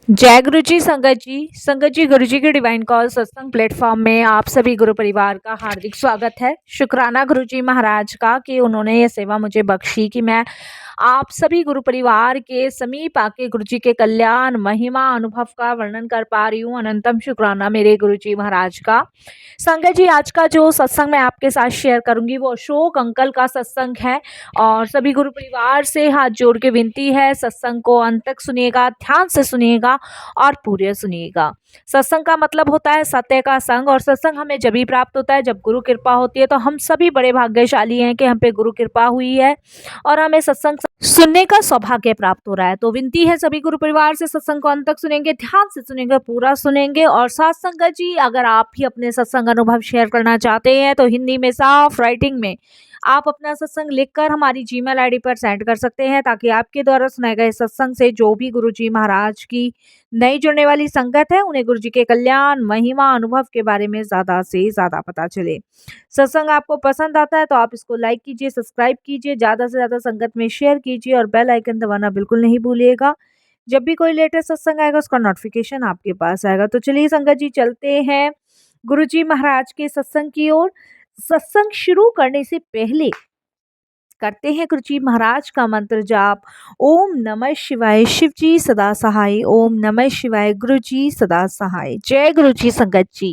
जय गुरु जी संगत जी गुरु जी के डिवाइन कॉल सत्संग प्लेटफॉर्म में आप सभी गुरु परिवार का हार्दिक स्वागत है। शुक्राना गुरु जी महाराज का कि उन्होंने ये सेवा मुझे बख्शी कि मैं आप सभी गुरु परिवार के समीप आके गुरु जी के कल्याण महिमा अनुभव का वर्णन कर पा रही हूँ। अनंतम शुक्राना मेरे गुरु जी महाराज का। संगत जी आज का जो सत्संग मैं आपके साथ शेयर करूंगी वो अशोक अंकल का सत्संग है और सभी गुरु परिवार से हाथ जोड़ के विनती है सत्संग को अंत तक सुनिएगा, ध्यान से सुनिएगा और पूरे सुनिएगा। सत्संग का मतलब होता है सत्य का संग और सत्संग हमें जब ही प्राप्त होता है जब गुरु कृपा होती है। तो हम सभी बड़े भाग्यशाली हैं कि हम पे गुरु कृपा हुई है और हमें सत्संग सुनने का सौभाग्य प्राप्त हो रहा है। तो विनती है सभी गुरु परिवार से सत्संग को अंत तक सुनेंगे, ध्यान से सुनेंगे, पूरा सुनेंगे। और साथ संगत जी अगर आप भी अपने सत्संग अनुभव शेयर करना चाहते हैं तो हिंदी में साफ राइटिंग में आप अपना सत्संग लिखकर हमारी जीमेल आईडी पर सेंड कर सकते हैं ताकि आपके द्वारा सुनाए गए सत्संग से जो भी गुरु जी महाराज की नई जुड़ने वाली संगत है उन्हें गुरु जी के कल्याण महिमा अनुभव के बारे में ज्यादा से ज्यादा पता चले। सत्संग आपको पसंद आता है तो आप इसको लाइक कीजिए, सब्सक्राइब कीजिए, ज्यादा से ज्यादा संगत में शेयर कीजिए और बेल आइकन दबाना बिल्कुल नहीं भूलिएगा। जब भी कोई लेटेस्ट सत्संग आएगा उसका नोटिफिकेशन आपके पास आएगा। तो चलिए संगत जी चलते हैं गुरु जी महाराज के सत्संग की ओर। सत्संग शुरू करने से पहले करते हैं गुरु जी महाराज का मंत्र जाप। ओम नमः शिवाय, शिव जी सदा सहाय। ओम नमः शिवाय, गुरु जी सदा सहाय। जय गुरु जी संगत जी।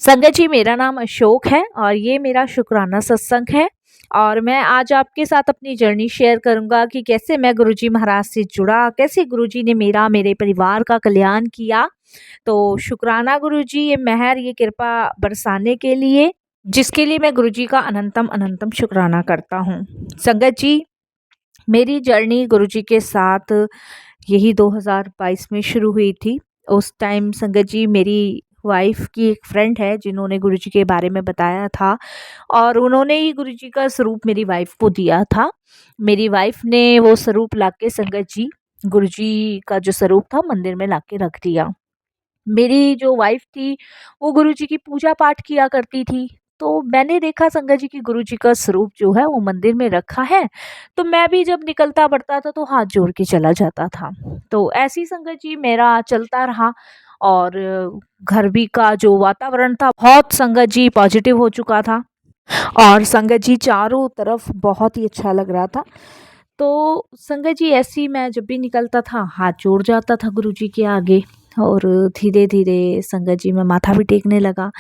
संगत जी मेरा नाम अशोक है और ये मेरा शुक्राना सत्संग है और मैं आज आपके साथ अपनी जर्नी शेयर करूंगा कि कैसे मैं गुरुजी महाराज से जुड़ा, कैसे गुरुजी ने मेरे परिवार का कल्याण किया। तो शुक्राना गुरुजी ये मेहर ये कृपा बरसाने के लिए जिसके लिए मैं गुरुजी का अनंतम अनंतम शुक्राना करता हूँ। संगत जी मेरी जर्नी गुरुजी के साथ यही 2022 में शुरू हुई थी। उस टाइम संगत जी मेरी वाइफ की एक फ्रेंड है जिन्होंने गुरुजी के बारे में बताया था और उन्होंने ही गुरुजी का स्वरूप मेरी वाइफ को दिया था। मेरी वाइफ ने वो स्वरूप लाके संगत जी गुरुजी का जो स्वरूप था मंदिर में लाके रख दिया। मेरी जो वाइफ थी वो गुरुजी की पूजा पाठ किया करती थी। तो मैंने देखा संगत जी की गुरुजी का स्वरूप जो है वो मंदिर में रखा है। तो मैं भी जब निकलता पड़ता था तो हाथ जोड़ के चला जाता था। तो ऐसी संगत जी मेरा चलता रहा और घर भी का जो वातावरण था बहुत संगत जी पॉजिटिव हो चुका था और संगत जी चारों तरफ बहुत ही अच्छा लग रहा था। तो संगत जी ऐसी मैं जब भी निकलता था हाथ जोड़ जाता था गुरुजी के आगे और धीरे धीरे संगत जी मैं माथा भी टेकने लगा।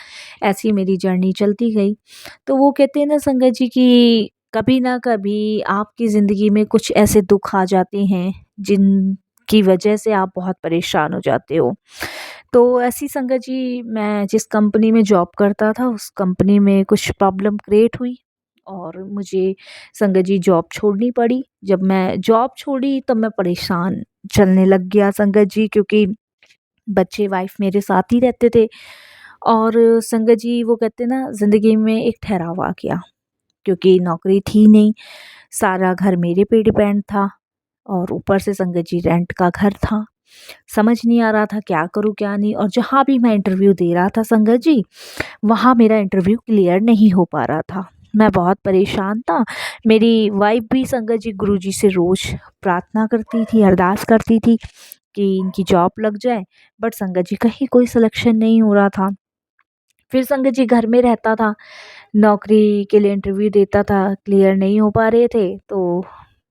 ऐसी मेरी जर्नी चलती गई। तो वो कहते हैं ना संगत जी कि कभी ना कभी आपकी ज़िंदगी में कुछ ऐसे दुख आ जाते हैं जिनकी वजह से आप बहुत परेशान हो जाते हो। तो ऐसी संगत जी मैं जिस कंपनी में जॉब करता था उस कंपनी में कुछ प्रॉब्लम क्रिएट हुई और मुझे संगत जी जॉब छोड़नी पड़ी। जब मैं जॉब छोड़ी तब मैं परेशान चलने लग गया संगत जी, क्योंकि बच्चे वाइफ मेरे साथ ही रहते थे और संगत जी वो कहते ना ज़िंदगी में एक ठहराव आ गया क्योंकि नौकरी थी नहीं, सारा घर मेरे पे डिपेंड था और ऊपर से संगत जी रेंट का घर था। समझ नहीं आ रहा था क्या करूँ क्या नहीं, और जहाँ भी मैं इंटरव्यू दे रहा था संगत जी वहाँ मेरा इंटरव्यू क्लियर नहीं हो पा रहा था। मैं बहुत परेशान था। मेरी वाइफ भी संगत जी गुरुजी से रोज़ प्रार्थना करती थी, अरदास करती थी कि इनकी जॉब लग जाए, बट संगत जी कहीं कोई सिलेक्शन नहीं हो रहा था। फिर संगत जी घर में रहता था, नौकरी के लिए इंटरव्यू देता था, क्लियर नहीं हो पा रहे थे। तो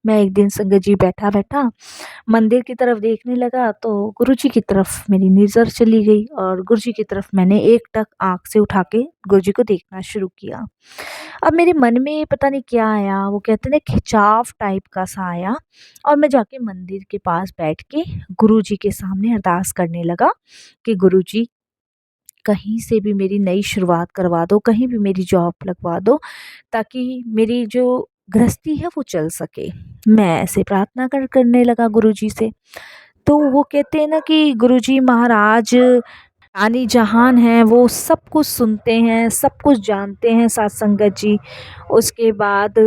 मैं एक दिन संगत जी बैठा-बैठा मंदिर की तरफ देखने लगा तो गुरुजी की तरफ मेरी नज़र चली गई और गुरुजी की तरफ मैंने एकटक आँख से उठा के गुरुजी को देखना शुरू किया। अब मेरे मन में पता नहीं क्या आया, वो कहते हैं ना खिंचाव टाइप का सा आया और मैं जाके मंदिर के पास बैठ के गुरुजी के सामने अरदास करने लगा कि गुरुजी कहीं से भी मेरी नई शुरुआत करवा दो, कहीं भी मेरी जॉब लगवा दो ताकि मेरी जो गृहस्थी है वो चल सके। मैं ऐसे प्रार्थना करने लगा गुरुजी से। तो वो कहते हैं ना कि गुरुजी महाराज आनी जहान है, वो सब कुछ सुनते हैं, सब कुछ जानते हैं साथ संगत जी। उसके बाद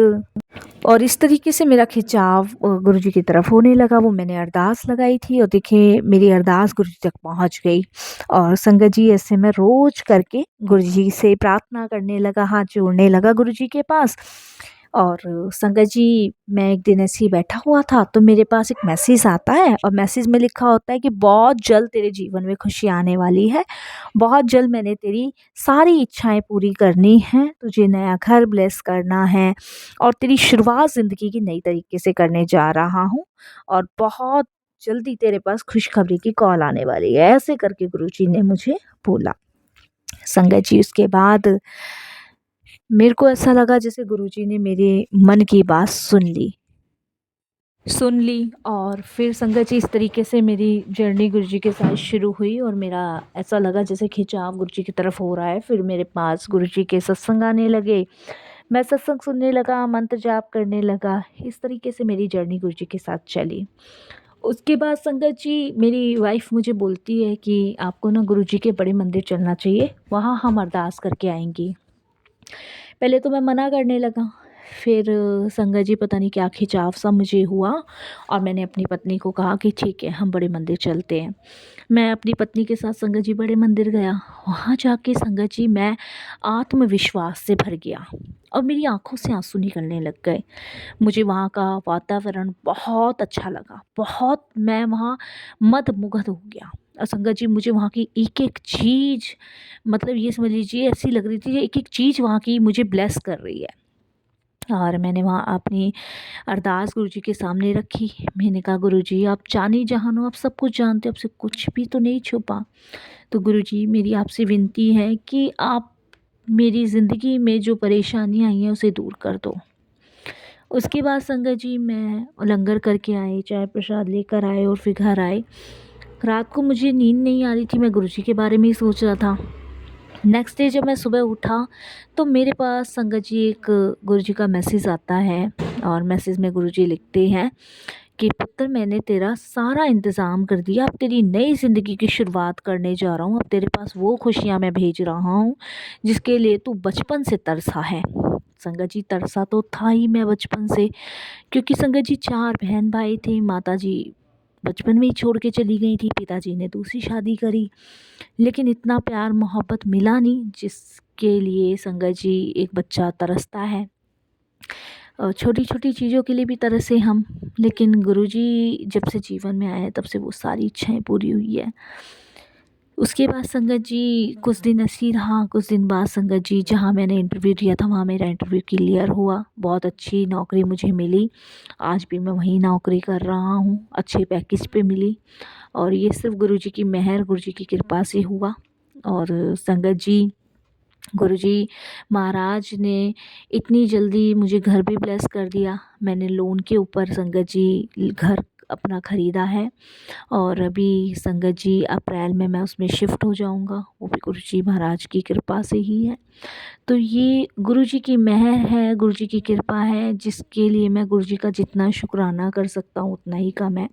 और इस तरीके से मेरा खिंचाव गुरुजी की तरफ होने लगा। वो मैंने अरदास लगाई थी और देखिए मेरी अरदास गुरुजी तक पहुंच गई और संगत जी ऐसे मैं रोज करके गुरुजी से प्रार्थना करने लगा, हाथ जोड़ने लगा गुरुजी के पास। और संगत जी, मैं एक दिन ऐसे ही बैठा हुआ था तो मेरे पास एक मैसेज आता है और मैसेज में लिखा होता है कि बहुत जल्द तेरे जीवन में खुशी आने वाली है। बहुत जल्द मैंने तेरी सारी इच्छाएँ पूरी करनी हैं, तुझे नया घर ब्लेस करना है और तेरी शुरुआत ज़िंदगी की नई तरीके से करने जा रहा हूँ और बहुत जल्दी तेरे पास खुशखबरी की कॉल आने वाली है। ऐसे करके गुरुजी ने मुझे बोला। संगत जी, उसके बाद मेरे को ऐसा लगा जैसे गुरुजी ने मेरे मन की बात सुन ली और फिर संगत जी, इस तरीके से मेरी जर्नी गुरुजी के साथ शुरू हुई और मेरा ऐसा लगा जैसे खिंचाव गुरुजी की तरफ हो रहा है। फिर मेरे पास गुरुजी के सत्संग आने लगे, मैं सत्संग सुनने लगा, मंत्र जाप करने लगा। इस तरीके से मेरी जर्नी गुरुजी के साथ चली। उसके बाद संगत जी, मेरी वाइफ़ मुझे बोलती है कि आपको ना गुरुजी के बड़े मंदिर चलना चाहिए, वहाँ हम अरदास करके आएँगी। पहले तो मैं मना करने लगा, फिर संगत जी पता नहीं क्या खिंचाव सा मुझे हुआ और मैंने अपनी पत्नी को कहा कि ठीक है, हम बड़े मंदिर चलते हैं। मैं अपनी पत्नी के साथ संगत जी बड़े मंदिर गया। वहाँ जाके संगत जी मैं आत्मविश्वास से भर गया और मेरी आँखों से आँसू निकलने लग गए। मुझे वहाँ का वातावरण बहुत अच्छा लगा, बहुत मैं वहाँ मंत्रमुग्ध हो गया। और संगत जी, मुझे वहाँ की एक-एक चीज़, मतलब ये समझ लीजिए ऐसी लग रही थी एक-एक चीज़ वहाँ की मुझे ब्लेस कर रही है। और मैंने वहाँ अपनी अरदास गुरुजी के सामने रखी। मैंने कहा, गुरुजी आप जानी जहान हो, आप सब कुछ जानते हो, आपसे कुछ भी तो नहीं छुपा। तो गुरुजी, मेरी आपसे विनती है कि आप मेरी ज़िंदगी में जो परेशानियाँ आई हैं उसे दूर कर दो। उसके बाद संगत जी मैं लंगर करके आई, चाय प्रसाद लेकर आए और फिर घर आए। रात को मुझे नींद नहीं आ रही थी, मैं गुरुजी के बारे में ही सोच रहा था। नेक्स्ट डे जब मैं सुबह उठा तो मेरे पास संगत जी एक गुरुजी का मैसेज आता है और मैसेज में गुरुजी लिखते हैं कि पुत्र, मैंने तेरा सारा इंतज़ाम कर दिया, अब तेरी नई ज़िंदगी की शुरुआत करने जा रहा हूँ। अब तेरे पास वो खुशियाँ मैं भेज रहा हूँ जिसके लिए तू बचपन से तरसा है। संगत जी, तरसा तो था ही मैं बचपन से, क्योंकि संगत जी 4 बहन भाई थे। माताजी बचपन में ही छोड़ के चली गई थी, पिताजी ने दूसरी शादी करी, लेकिन इतना प्यार मोहब्बत मिला नहीं जिसके लिए संगत जी एक बच्चा तरसता है। छोटी छोटी चीज़ों के लिए भी तरसे हम, लेकिन गुरुजी जब से जीवन में आए हैं तब से वो सारी इच्छाएं पूरी हुई है। उसके बाद संगत जी कुछ दिन ऐसे ही रहा। कुछ दिन बाद संगत जी, जहाँ मैंने इंटरव्यू दिया था वहाँ मेरा इंटरव्यू क्लियर हुआ, बहुत अच्छी नौकरी मुझे मिली। आज भी मैं वहीं नौकरी कर रहा हूँ, अच्छे पैकेज पे मिली और ये सिर्फ़ गुरुजी की मेहर, गुरुजी की कृपा से हुआ। और संगत जी, गुरुजी महाराज ने इतनी जल्दी मुझे घर भी ब्लेस कर दिया। मैंने लोन के ऊपर संगत जी घर अपना ख़रीदा है और अभी संगत जी अप्रैल में मैं उसमें शिफ्ट हो जाऊंगा, वो भी गुरुजी महाराज की कृपा से ही है। तो ये गुरुजी की मेहर है, गुरुजी की कृपा है, जिसके लिए मैं गुरुजी का जितना शुक्राना कर सकता हूँ उतना ही कम है।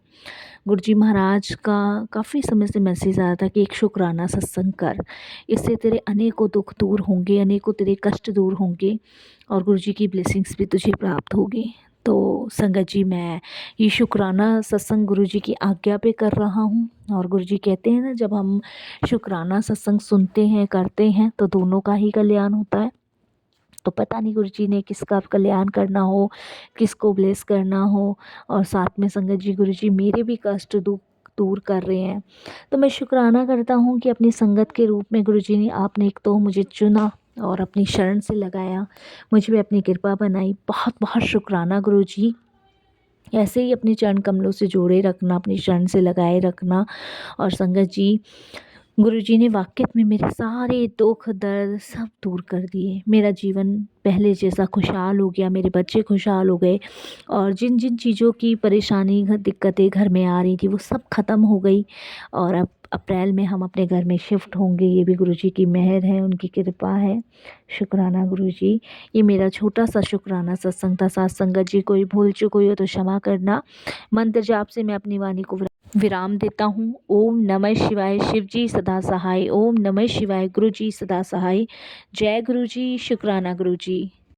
गुरुजी महाराज का काफ़ी समय से मैसेज आया था कि एक शुक्राना सत्संग कर, इससे तेरे अनेकों दुख दूर होंगे, अनेकों तेरे कष्ट दूर होंगे और गुरुजी की ब्लेसिंग्स भी तुझे प्राप्त होगी। तो संगत जी, मैं ये शुक्राना सत्संग गुरुजी की आज्ञा पे कर रहा हूँ। और गुरुजी कहते हैं ना, जब हम शुक्राना सत्संग सुनते हैं, करते हैं तो दोनों का ही कल्याण होता है। तो पता नहीं गुरुजी ने किसका कल्याण करना हो, किसको ब्लेस करना हो, और साथ में संगत जी गुरुजी मेरे भी कष्ट दुख दूर कर रहे हैं। तो मैं शुक्राना करता हूँ कि अपनी संगत के रूप में गुरुजी ने, आपने एक तो मुझे चुना और अपनी शरण से लगाया, मुझ में अपनी कृपा बनाई। बहुत बहुत शुक्राना गुरुजी। ऐसे ही अपने चरण कमलों से जोड़े रखना, अपनी शरण से लगाए रखना। और संगत जी, गुरुजी ने वाक़ई में मेरे सारे दुख दर्द सब दूर कर दिए। मेरा जीवन पहले जैसा खुशहाल हो गया, मेरे बच्चे खुशहाल हो गए और जिन जिन चीज़ों की परेशानी दिक्कतें घर में आ रही थी वो सब ख़त्म हो गई। और अब अप्रैल में हम अपने घर में शिफ्ट होंगे, ये भी गुरुजी की मेहर है, उनकी कृपा है। शुक्राना गुरुजी। ये मेरा छोटा सा शुक्राना सत्संग था। साथ संगत जी, कोई भूल चूक हुई हो तो क्षमा करना। मंत्र जाप से मैं अपनी वाणी को विराम देता हूँ। ओम नमः शिवाय। शिव जी सदा सहाय। ओम नमः शिवाय। गुरु जी सदा सहाय। जय गुरु जी। शुक्राना गुरु जी।